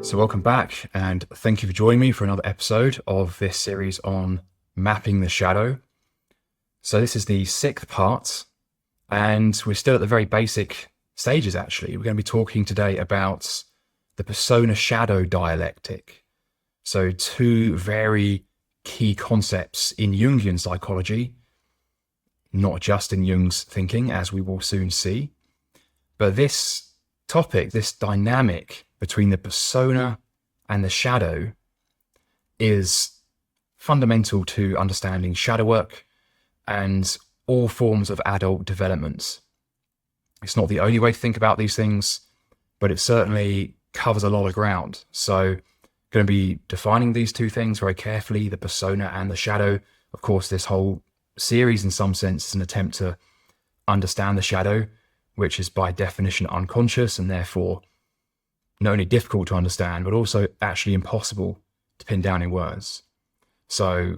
So welcome back, and thank you for joining me for another episode of this series on mapping the shadow. So this is the 6th part, and we're still at the very basic stages actually. We're going to be talking today about the persona-shadow dialectic. So 2 very key concepts in Jungian psychology, not just in Jung's thinking, as we will soon see. But this topic, this dynamic between the persona and the shadow, is fundamental to understanding shadow work and all forms of adult development. It's not the only way to think about these things, but it certainly covers a lot of ground. So going to be defining these 2 things very carefully, the persona and the shadow. Of course, this whole series in some sense is an attempt to understand the shadow, which is by definition unconscious and therefore not only difficult to understand, but also actually impossible to pin down in words. So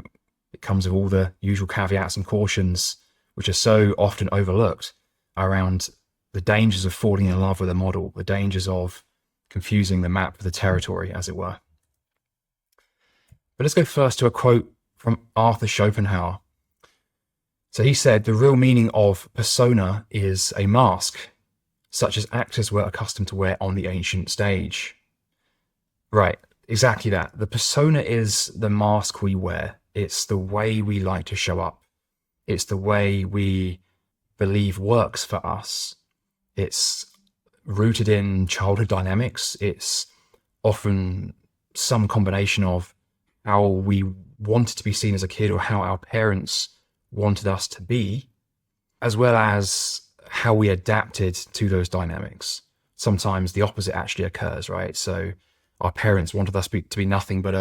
it comes with all the usual caveats and cautions, which are so often overlooked, around the dangers of falling in love with a model, the dangers of confusing the map with the territory, as it were. But let's go first to a quote from Arthur Schopenhauer. So he said, "The real meaning of persona is a mask, such as actors were accustomed to wear on the ancient stage." Right, exactly that. The persona is the mask we wear. It's the way we like to show up. It's the way we believe works for us. It's rooted in childhood dynamics. It's often some combination of how we wanted to be seen as a kid or how our parents wanted us to be, as well as how we adapted to those dynamics. Sometimes the opposite actually occurs, right? So our parents wanted us to be nothing but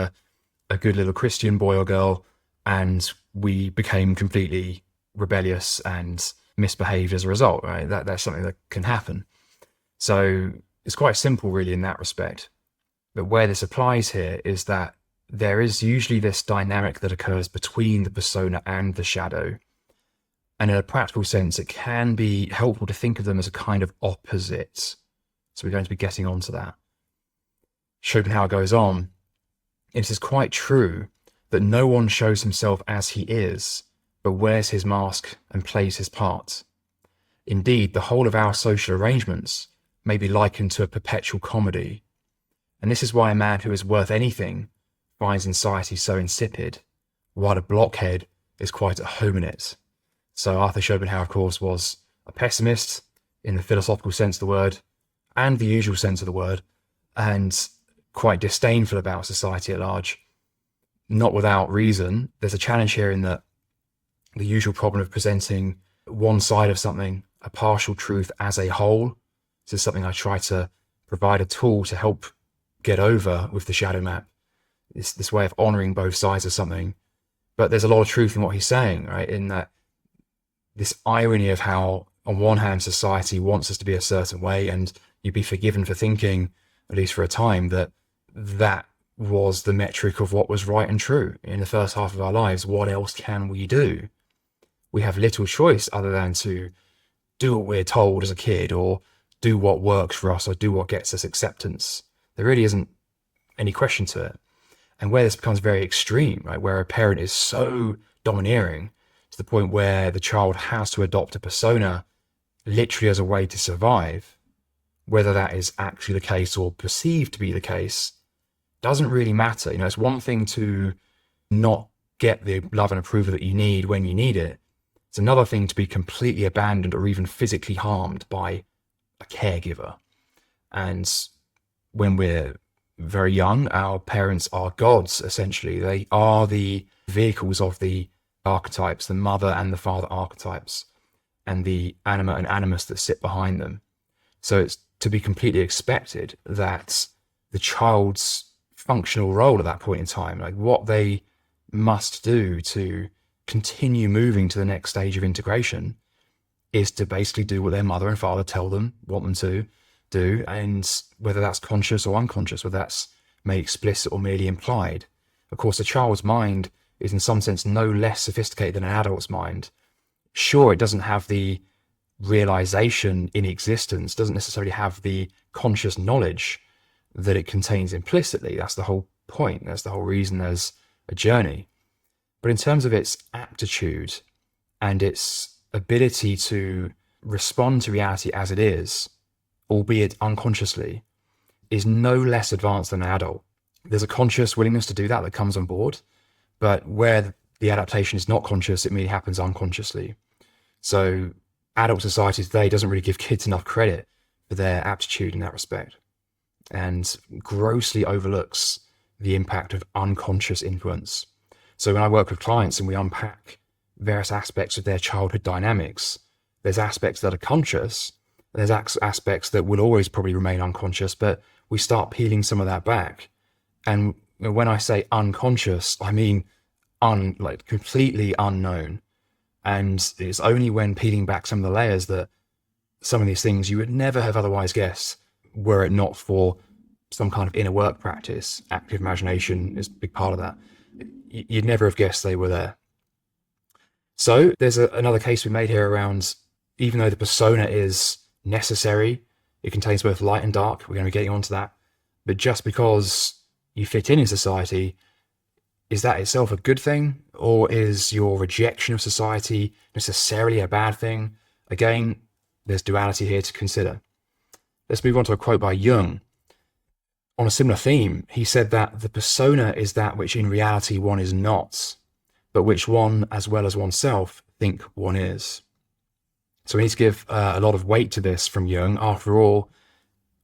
a good little Christian boy or girl, and we became completely rebellious and misbehaved as a result, right? That's something that can happen. So it's quite simple really in that respect. But where this applies here is that there is usually this dynamic that occurs between the persona and the shadow. And in a practical sense, it can be helpful to think of them as a kind of opposite. So we're going to be getting onto that. Schopenhauer goes on, "It is quite true that no one shows himself as he is, but wears his mask and plays his part. Indeed, the whole of our social arrangements may be likened to a perpetual comedy. And this is why a man who is worth anything finds society so insipid, while a blockhead is quite at home in it." So Arthur Schopenhauer, of course, was a pessimist in the philosophical sense of the word and the usual sense of the word, and quite disdainful about society at large. Not without reason. There's a challenge here in that the usual problem of presenting one side of something, a partial truth as a whole. This is something I try to provide a tool to help get over with the shadow map. It's this way of honoring both sides of something. But there's a lot of truth in what he's saying, right? In that this irony of how, on one hand, society wants us to be a certain way, and you'd be forgiven for thinking, at least for a time, that that was the metric of what was right and true in the first half of our lives. What else can we do? We have little choice other than to do what we're told as a kid, or do what works for us, or do what gets us acceptance. There really isn't any question to it. And where this becomes very extreme, right, where a parent is so domineering to the point where the child has to adopt a persona literally as a way to survive, whether that is actually the case or perceived to be the case, doesn't really matter. It's one thing to not get the love and approval that you need when you need it. It's another thing to be completely abandoned or even physically harmed by a caregiver. And when we're very young, our parents are gods, essentially. They are the vehicles of the archetypes, the mother and the father archetypes, and the anima and animus that sit behind them. So it's to be completely expected that the child's functional role at that point in time, like what they must do to continue moving to the next stage of integration, is to basically do what their mother and father tell them, want them to do, and whether that's conscious or unconscious, whether that's made explicit or merely implied. Of course, a child's mind is in some sense no less sophisticated than an adult's mind. Sure, it doesn't have the realization in existence, doesn't necessarily have the conscious knowledge that it contains implicitly. That's the whole point. That's the whole reason there's a journey. But in terms of its aptitude and its ability to respond to reality as it is, albeit unconsciously, is no less advanced than an adult. There's a conscious willingness to do that comes on board, but where the adaptation is not conscious, it merely happens unconsciously. So adult society today doesn't really give kids enough credit for their aptitude in that respect, and grossly overlooks the impact of unconscious influence. So when I work with clients and we unpack various aspects of their childhood dynamics, there's aspects that are conscious, there's aspects that will always probably remain unconscious, but we start peeling some of that back. And when I say unconscious, I mean like completely unknown. And it's only when peeling back some of the layers that some of these things you would never have otherwise guessed, were it not for some kind of inner work practice. Active imagination is a big part of that. You'd never have guessed they were there. So there's another case we made here around, even though the persona is necessary, it contains both light and dark. We're going to be getting onto that. But just because you fit in society, is that itself a good thing? Or is your rejection of society necessarily a bad thing? Again, there's duality here to consider. Let's move on to a quote by Jung. On a similar theme, he said that the persona is that which in reality one is not, but which one, as well as oneself, think one is. So we need to give a lot of weight to this from Jung. After all,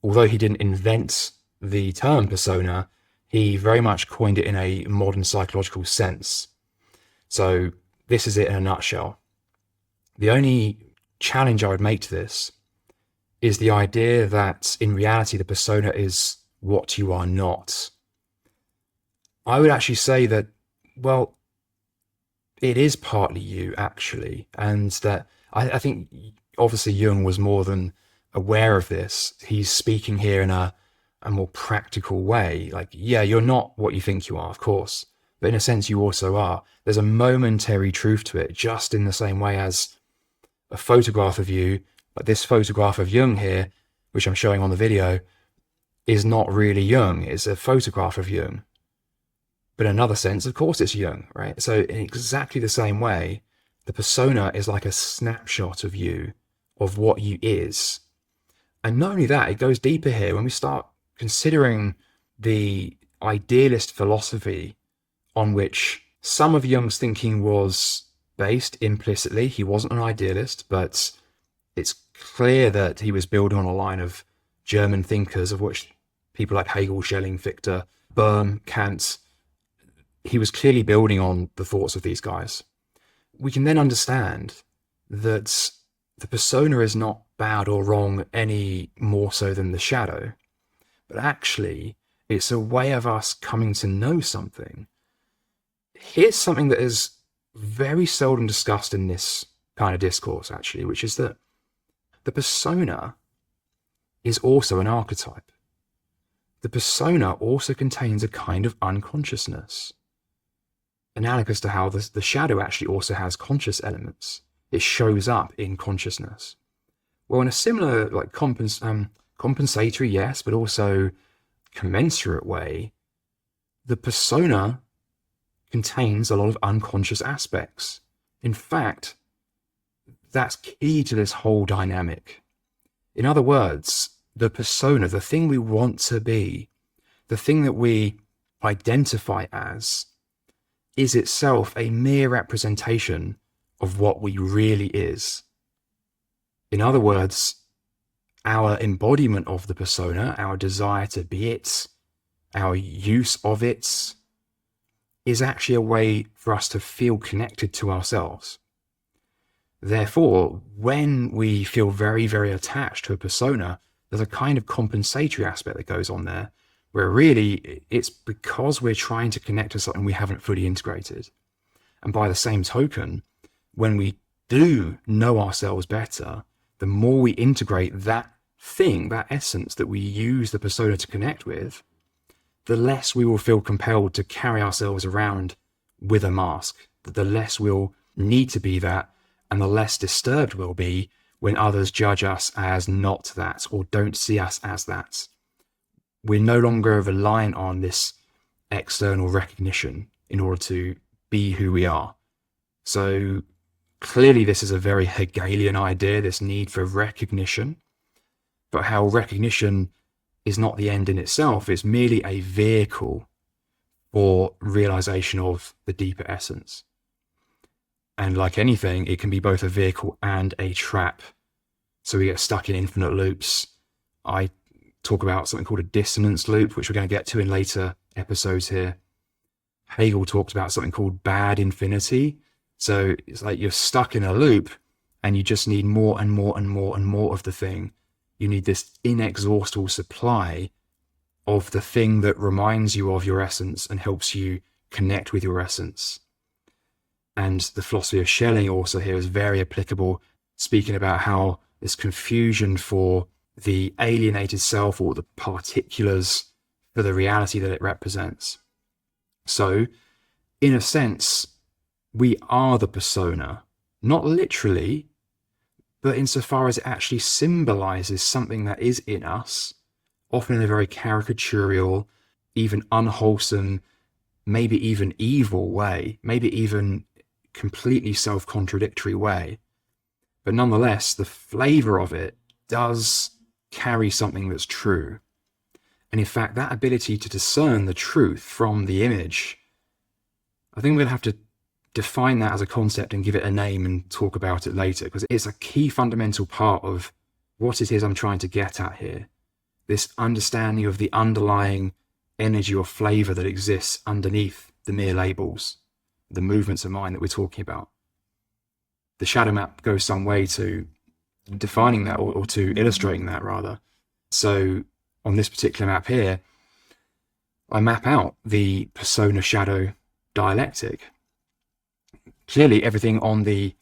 although he didn't invent the term persona, he very much coined it in a modern psychological sense. So this is it in a nutshell. The only challenge I would make to this is the idea that in reality the persona is what you are not. I would actually say that, well, it is partly you actually, and that I think obviously Jung was more than aware of this. He's speaking here in a more practical way. Like, yeah, you're not what you think you are, of course, but in a sense you also are. There's a momentary truth to it, just in the same way as a photograph of you, like this photograph of Jung here, which I'm showing on the video, is not really Jung. It's a photograph of Jung. But in another sense, of course it's Jung, right? So in exactly the same way, the persona is like a snapshot of you, of what you is. And not only that, it goes deeper here when we start considering the idealist philosophy on which some of Jung's thinking was based implicitly. He wasn't an idealist, but it's clear that he was building on a line of German thinkers, of which people like Hegel, Schelling, Fichte, Böhm, Kant, he was clearly building on the thoughts of these guys. We can then understand that the persona is not bad or wrong any more so than the shadow, but actually it's a way of us coming to know something. Here's something that is very seldom discussed in this kind of discourse, actually, which is that the persona is also an archetype. The persona also contains a kind of unconsciousness, analogous to how the shadow actually also has conscious elements. It shows up in consciousness. Well, in a similar, like compensatory, yes, but also commensurate way, the persona contains a lot of unconscious aspects. In fact, that's key to this whole dynamic. In other words, the persona, the thing we want to be, the thing that we identify as, is itself a mere representation of what we really is. In other words, our embodiment of the persona, our desire to be it, our use of it, is actually a way for us to feel connected to ourselves. Therefore, when we feel very, very attached to a persona, there's a kind of compensatory aspect that goes on there, where really it's because we're trying to connect to something we haven't fully integrated. And by the same token, when we do know ourselves better, the more we integrate that thing, that essence that we use the persona to connect with, the less we will feel compelled to carry ourselves around with a mask, the less we'll need to be that, and the less disturbed we'll be when others judge us as not that or don't see us as that. we're no longer reliant on this external recognition in order to be who we are. So clearly this is a very Hegelian idea, this need for recognition, but how recognition is not the end in itself, it's merely a vehicle for realization of the deeper essence. And like anything, it can be both a vehicle and a trap. So we get stuck in infinite loops. I talk about something called a dissonance loop, which we're going to get to in later episodes here. Hegel talked about something called bad infinity. So it's like you're stuck in a loop and you just need more and more and more and more of the thing. You need this inexhaustible supply of the thing that reminds you of your essence and helps you connect with your essence. And the philosophy of Schelling also here is very applicable, speaking about how this confusion for the alienated self or the particulars for the reality that it represents. So, in a sense, we are the persona, not literally, but insofar as it actually symbolizes something that is in us, often in a very caricaturial, even unwholesome, maybe even evil way, maybe even completely self-contradictory way. But nonetheless, the flavor of it does carry something that's true. And in fact, that ability to discern the truth from the image, I think we're going to have to define that as a concept and give it a name and talk about it later, because it's a key fundamental part of what it is I'm trying to get at here. This understanding of the underlying energy or flavor that exists underneath the mere labels, the movements of mind that we're talking about. The shadow map goes some way to defining that, or to illustrating that rather. So on this particular map here, I map out the persona shadow dialectic. Clearly everything on the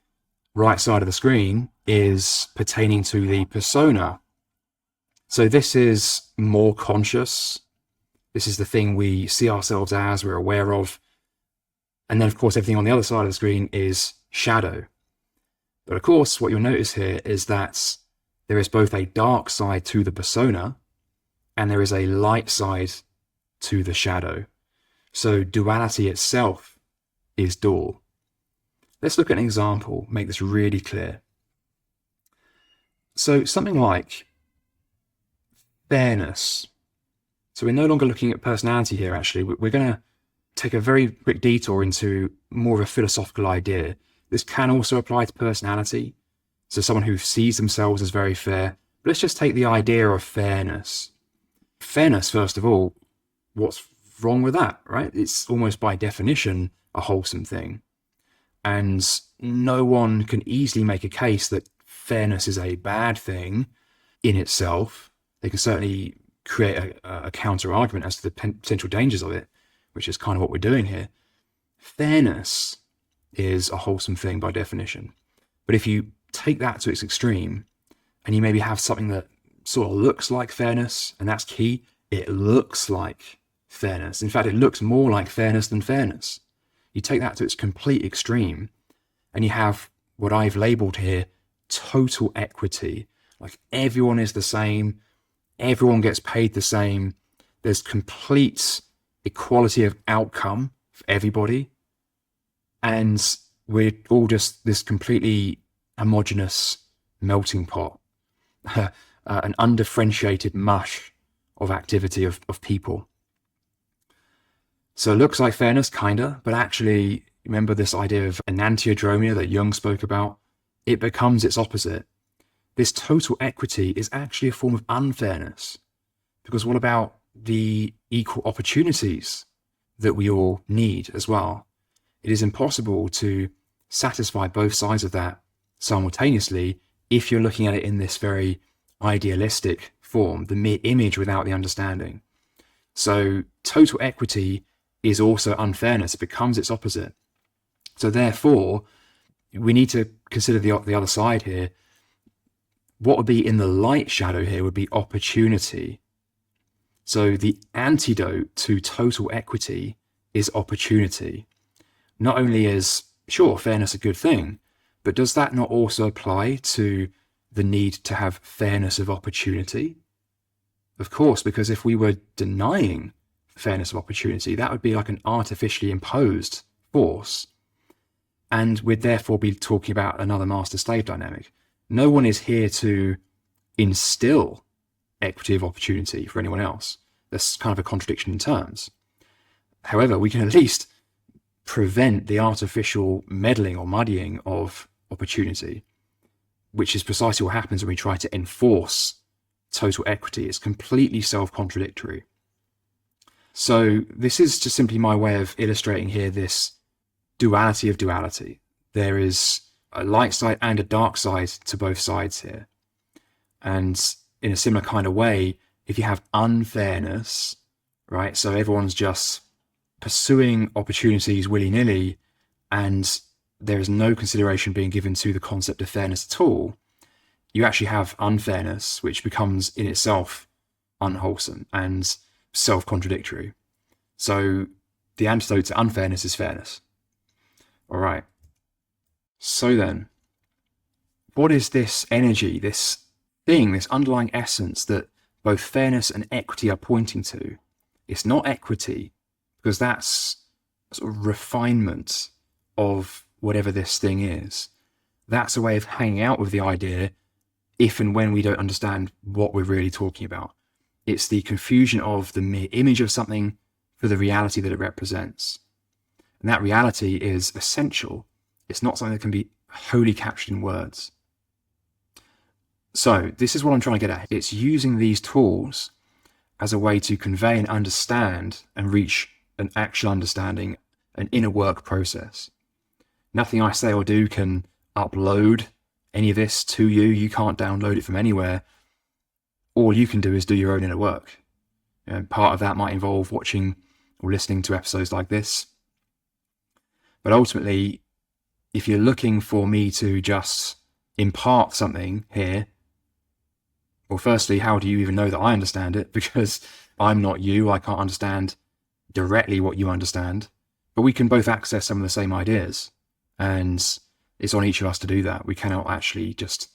right side of the screen is pertaining to the persona. So this is more conscious. This is the thing we see ourselves as, we're aware of. And then of course everything on the other side of the screen is shadow. But of course what you'll notice here is that there is both a dark side to the persona and there is a light side to the shadow. So duality itself is dual. Let's look at an example, make this really clear. So something like fairness. So we're no longer looking at personality here, actually. We're going to take a very quick detour into more of a philosophical idea. This can also apply to personality. So someone who sees themselves as very fair. But let's just take the idea of fairness. Fairness, first of all, what's wrong with that, right? It's almost by definition a wholesome thing. And no one can easily make a case that fairness is a bad thing in itself. They can certainly create a counter argument as to the potential dangers of it, which is kind of what we're doing here. Fairness is a wholesome thing by definition. But if you take that to its extreme and you maybe have something that sort of looks like fairness, and that's key, it looks like fairness. In fact, it looks more like fairness than fairness. You take that to its complete extreme and you have what I've labeled here total equity. Like everyone is the same, everyone gets paid the same, there's complete equality of outcome for everybody, and we're all just this completely homogeneous melting pot, an undifferentiated mush of activity of people. So it looks like fairness, kinda, but actually, remember this idea of enantiodromia that Jung spoke about? It becomes its opposite. This total equity is actually a form of unfairness. Because what about the equal opportunities that we all need as well? It is impossible to satisfy both sides of that simultaneously if you're looking at it in this very idealistic form, the mere image without the understanding. So total equity is also unfairness. It becomes its opposite. So therefore, we need to consider the other side here. What would be in the light shadow here would be opportunity. So the antidote to total equity is opportunity. Not only is, sure, fairness a good thing, but does that not also apply to the need to have fairness of opportunity? Of course, because if we were denying fairness of opportunity, that would be like an artificially imposed force. And we'd therefore be talking about another master-slave dynamic. No one is here to instill equity of opportunity for anyone else. That's kind of a contradiction in terms. However, we can at least prevent the artificial meddling or muddying of opportunity, which is precisely what happens when we try to enforce total equity. It's completely self-contradictory. So this is just simply my way of illustrating here this duality of duality. There is a light side and a dark side to both sides here. And in a similar kind of way, if you have unfairness, right, so everyone's just pursuing opportunities willy-nilly and there is no consideration being given to the concept of fairness at all, you actually have unfairness, which becomes in itself unwholesome and self-contradictory. So the antidote to unfairness is fairness. All right. So then, what is this energy, this thing, this underlying essence that both fairness and equity are pointing to? It's not equity, because that's sort of refinement of whatever this thing is. That's a way of hanging out with the idea if and when we don't understand what we're really talking about. It's the confusion of the mere image of something for the reality that it represents. And that reality is essential. It's not something that can be wholly captured in words. So this is what I'm trying to get at. It's using these tools as a way to convey and understand and reach an actual understanding, an inner work process. Nothing I say or do can upload any of this to you. You can't download it from anywhere. All you can do is do your own inner work. And part of that might involve watching or listening to episodes like this. But ultimately, if you're looking for me to just impart something here, well, firstly, how do you even know that I understand it? Because I'm not you. I can't understand directly what you understand. But we can both access some of the same ideas. And it's on each of us to do that. We cannot actually just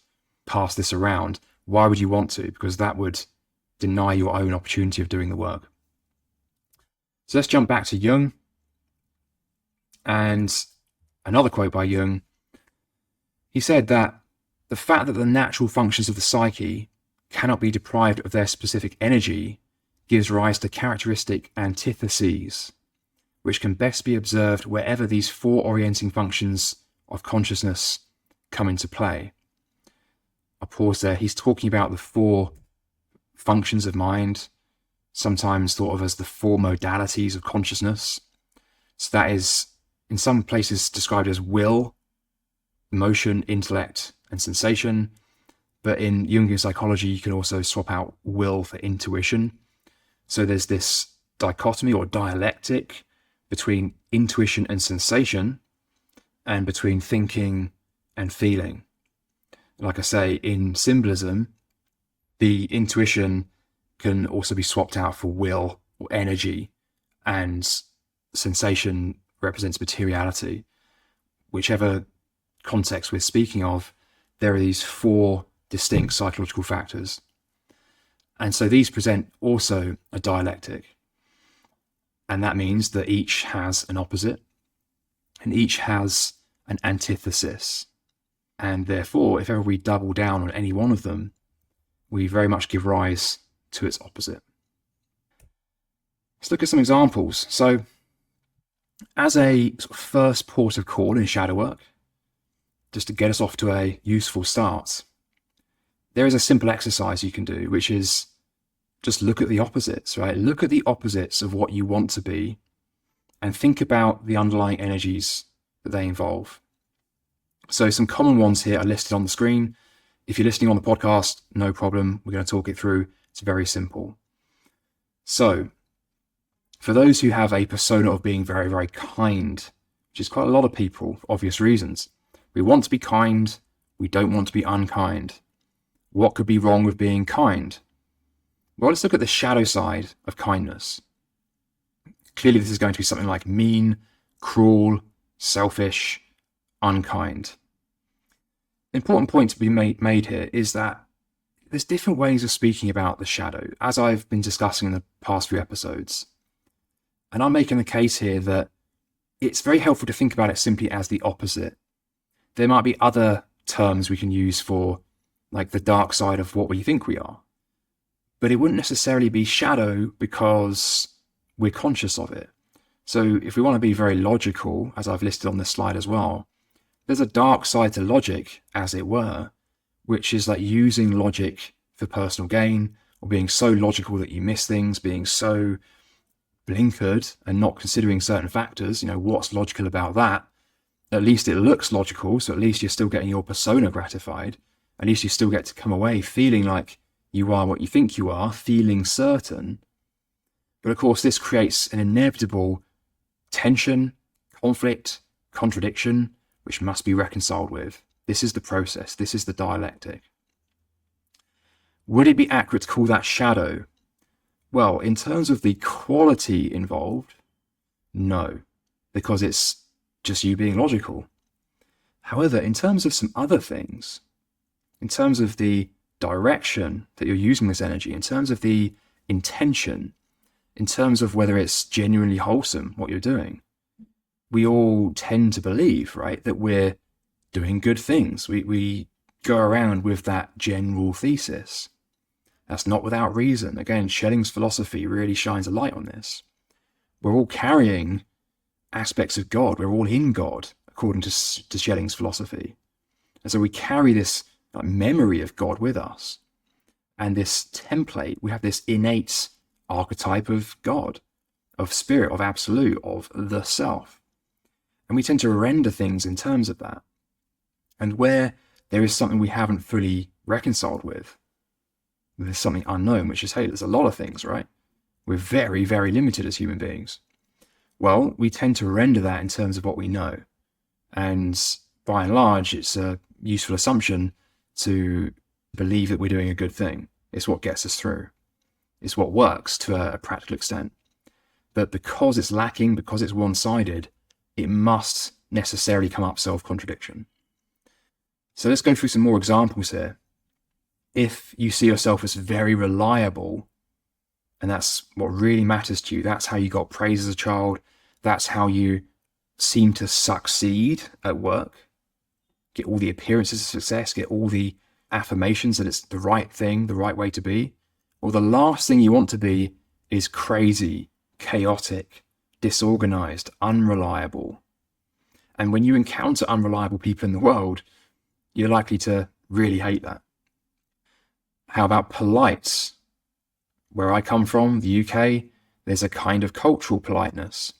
pass this around. Why would you want to? Because that would deny your own opportunity of doing the work. So let's jump back to Jung. And another quote by Jung. He said that the fact that the natural functions of the psyche cannot be deprived of their specific energy gives rise to characteristic antitheses, which can best be observed wherever these four orienting functions of consciousness come into play. I'll pause there. He's talking about the four functions of mind, sometimes thought of as the four modalities of consciousness. So that is, in some places, described as will, emotion, intellect, and sensation. But in Jungian psychology, you can also swap out will for intuition. So there's this dichotomy or dialectic between intuition and sensation, and between thinking and feeling. Like I say, in symbolism, the intuition can also be swapped out for will or energy, and sensation represents materiality. Whichever context we're speaking of, there are these four distinct psychological factors. And so these present also a dialectic. And that means that each has an opposite, and each has an antithesis. And therefore, if ever we double down on any one of them, we very much give rise to its opposite. Let's look at some examples. So, as a sort of first port of call in shadow work, just to get us off to a useful start, there is a simple exercise you can do, which is just look at the opposites, right? Look at the opposites of what you want to be and think about the underlying energies that they involve. So some common ones here are listed on the screen. If you're listening on the podcast, no problem. We're going to talk it through. It's very simple. So for those who have a persona of being very, very kind, which is quite a lot of people for obvious reasons, we want to be kind. We don't want to be unkind. What could be wrong with being kind? Well, let's look at the shadow side of kindness. Clearly, this is going to be something like mean, cruel, selfish, unkind. The important point to be made here is that there's different ways of speaking about the shadow, as I've been discussing in the past few episodes. And I'm making the case here that it's very helpful to think about it simply as the opposite. There might be other terms we can use for, like, the dark side of what we think we are. But it wouldn't necessarily be shadow because we're conscious of it. So if we want to be very logical, as I've listed on this slide as well, there's a dark side to logic, as it were, which is like using logic for personal gain, or being so logical that you miss things, being so blinkered and not considering certain factors. What's logical about that? At least it looks logical, so at least you're still getting your persona gratified. At least you still get to come away feeling like you are what you think you are, feeling certain. But of course, this creates an inevitable tension, conflict, contradiction, which must be reconciled with. This is the process. This is the dialectic. Would it be accurate to call that shadow? Well, in terms of the quality involved, no, because it's just you being logical. However, in terms of some other things, in terms of the direction that you're using this energy, in terms of the intention, in terms of whether it's genuinely wholesome, what you're doing, we all tend to believe, right, that we're doing good things. We go around with that general thesis. That's not without reason. Again, Schelling's philosophy really shines a light on this. We're all carrying aspects of God. We're all in God, according to Schelling's philosophy. And so we carry this memory of God with us. And this template, we have this innate archetype of God, of spirit, of absolute, of the self. And we tend to render things in terms of that. And where there is something we haven't fully reconciled with, there's something unknown, which is, hey, there's a lot of things, right? We're very, very limited as human beings. Well, we tend to render that in terms of what we know. And by and large, it's a useful assumption to believe that we're doing a good thing. It's what gets us through. It's what works to a practical extent. But because it's lacking, because it's one-sided, it must necessarily come up self-contradiction. So let's go through some more examples here. If you see yourself as very reliable, and that's what really matters to you, that's how you got praise as a child, that's how you seem to succeed at work, get all the appearances of success, get all the affirmations that it's the right thing, the right way to be, well, the last thing you want to be is crazy, chaotic, disorganized, unreliable. And when you encounter unreliable people in the world, you're likely to really hate that. How about polite? Where I come from, the UK, there's a kind of cultural politeness.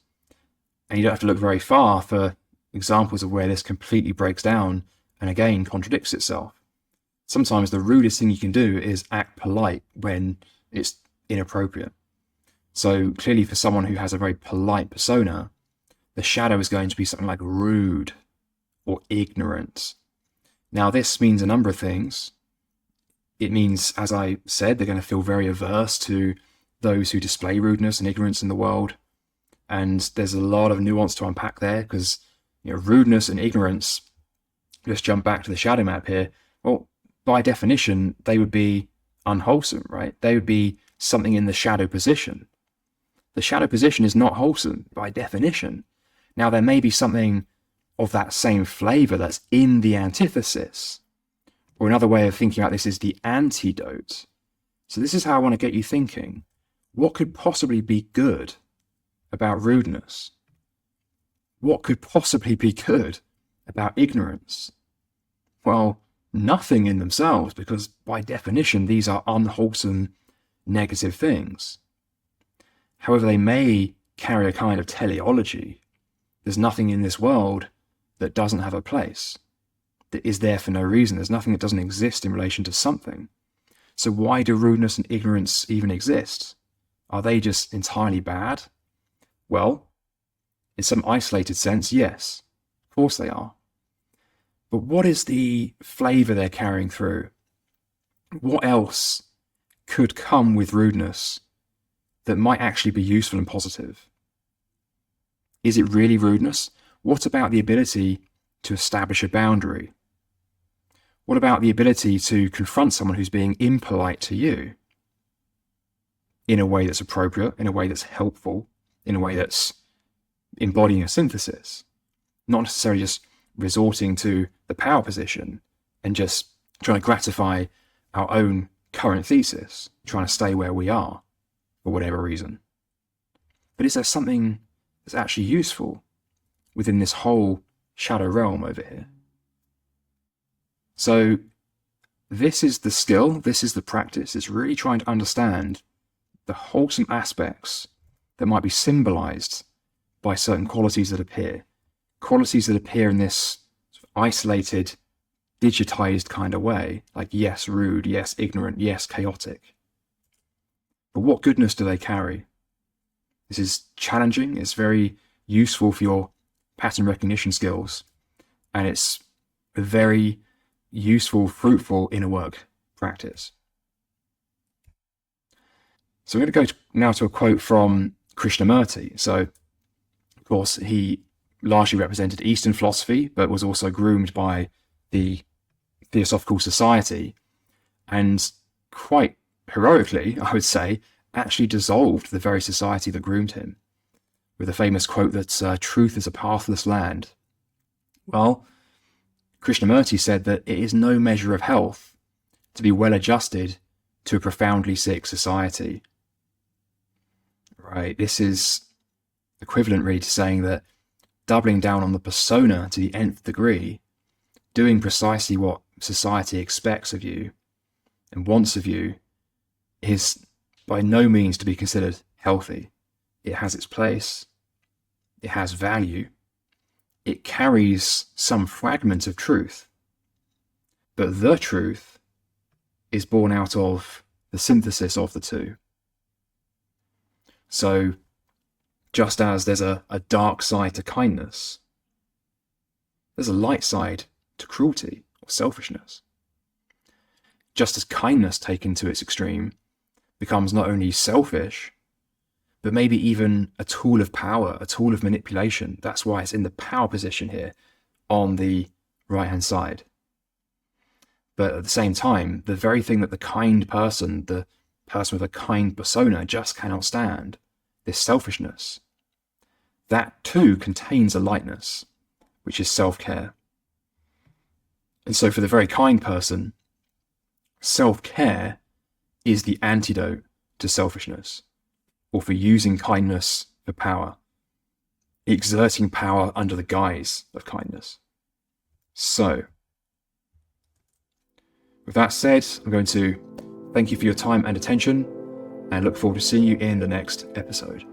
And you don't have to look very far for examples of where this completely breaks down and again contradicts itself. Sometimes the rudest thing you can do is act polite when it's inappropriate. So clearly for someone who has a very polite persona, the shadow is going to be something like rude or ignorant. Now this means a number of things. It means, as I said, they're going to feel very averse to those who display rudeness and ignorance in the world. And there's a lot of nuance to unpack there because, rudeness and ignorance, let's jump back to the shadow map here. Well, by definition, they would be unwholesome, right? They would be something in the shadow position. The shadow position is not wholesome by definition. Now, there may be something of that same flavor that's in the antithesis. Or another way of thinking about this is the antidote. So this is how I want to get you thinking. What could possibly be good about rudeness? What could possibly be good about ignorance? Well, nothing in themselves, because by definition, these are unwholesome, negative things. However, they may carry a kind of teleology. There's nothing in this world that doesn't have a place, that is there for no reason. There's nothing that doesn't exist in relation to something. So why do rudeness and ignorance even exist? Are they just entirely bad? Well, in some isolated sense, yes. Of course they are. But what is the flavor they're carrying through? What else could come with rudeness that might actually be useful and positive? Is it really rudeness? What about the ability to establish a boundary? What about the ability to confront someone who's being impolite to you in a way that's appropriate, in a way that's helpful, in a way that's embodying a synthesis? Not necessarily just resorting to the power position and just trying to gratify our own current thesis, trying to stay where we are for whatever reason. But is there something that's actually useful within this whole shadow realm over here? So this is the skill, this is the practice. It's really trying to understand the wholesome aspects that might be symbolized by certain qualities that appear in this sort of isolated, digitized kind of way, like yes, rude, yes, ignorant, yes, chaotic. But what goodness do they carry? This is challenging, it's very useful for your pattern recognition skills, and it's a very useful, fruitful inner work practice. So we're going to go now to a quote from Krishnamurti. So, of course, he largely represented Eastern philosophy, but was also groomed by the Theosophical Society, and quite heroically, I would say, actually dissolved the very society that groomed him, with a famous quote that truth is a pathless land. Well, Krishnamurti said that it is no measure of health to be well adjusted to a profoundly sick society. Right, this is equivalent really to saying that doubling down on the persona to the nth degree, doing precisely what society expects of you and wants of you, is by no means to be considered healthy. It has its place, it has value, it carries some fragment of truth, but the truth is born out of the synthesis of the two. So just as there's a dark side to kindness, there's a light side to cruelty or selfishness. Just as kindness taken to its extreme becomes not only selfish, but maybe even a tool of power, a tool of manipulation. That's why it's in the power position here on the right-hand side. But at the same time, the very thing that the kind person, the person with a kind persona, just cannot stand, this selfishness, that too contains a lightness, which is self-care. And so for the very kind person, self-care is the antidote to selfishness, or for using kindness for power, exerting power under the guise of kindness. So, with that said, I'm going to thank you for your time and attention, and look forward to seeing you in the next episode.